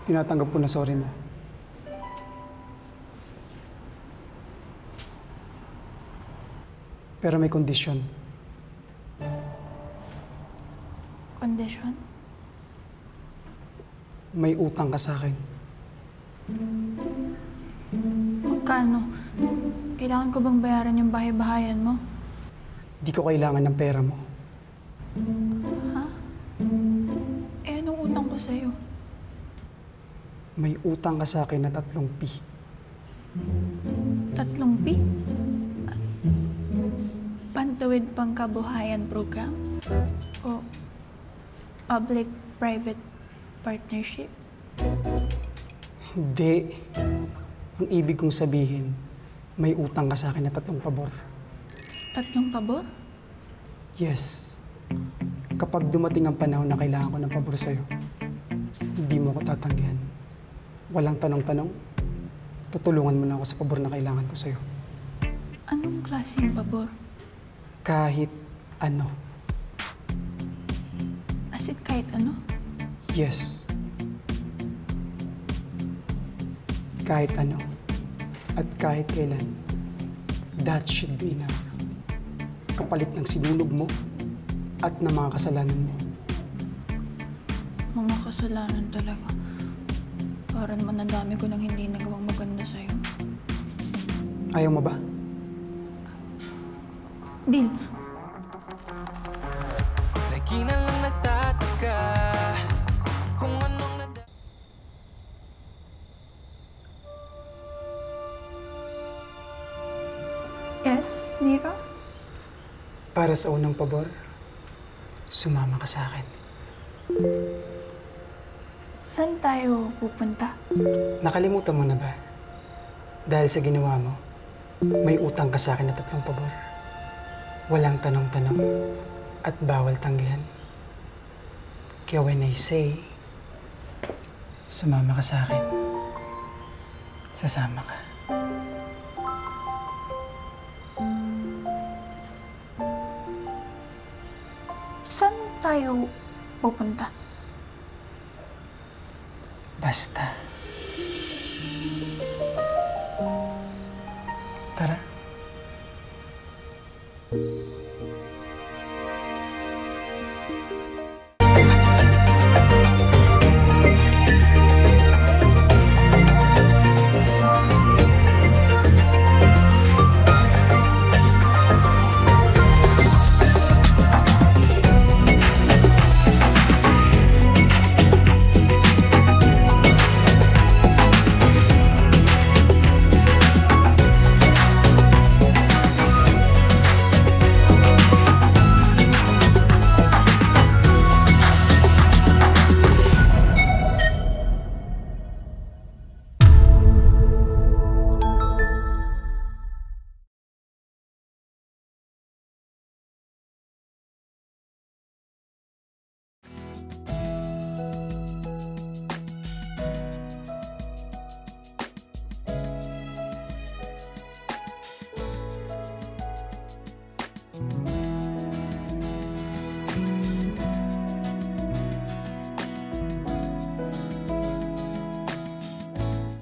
Tinatanggap ko na sorry mo. Pero may kondisyon. Kondisyon? May utang ka sa akin. Magkano? Kailangan ko bang bayaran yung bahay-bahayan mo? Di ko kailangan ng pera mo. Ha? Eh, anong utang ko sa'yo? May utang ka sa akin na 3 P. 3 P? Pantawid Pangkabuhayan Program? O Public-Private Partnership? Hindi. Ang ibig kong sabihin, may utang ka sa akin na 3 pabor. 3 pabor? Yes. Kapag dumating ang panahon na kailangan ko ng pabor sa'yo, hindi mo ko tatanggihan. Walang tanong-tanong, tutulungan mo na ako sa pabor na kailangan ko sa'yo. Anong klaseng pabor? Kahit ano. As in kahit ano? Yes. Kahit ano. At kahit kailan. That should be enough. Kapalit ng sinulog mo at ng mga kasalanan mo. Mga kasalanan talaga. Para naman ang dami ko nang hindi nagawang maganda sa'yo. Ayaw mo ba? Deal. Lagi na lang nagtataka kung anong Yes, Nero? Para sa unang pabor, sumama ka sa akin. Saan tayo pupunta? Nakalimutan mo na ba? Dahil sa ginawa mo, may utang ka sa akin na 3 pabor. Walang tanong-tanong at bawal tanggihan. Kaya when I say, sumama ka sa akin, sasama ka. Saan tayo pupunta? Basta.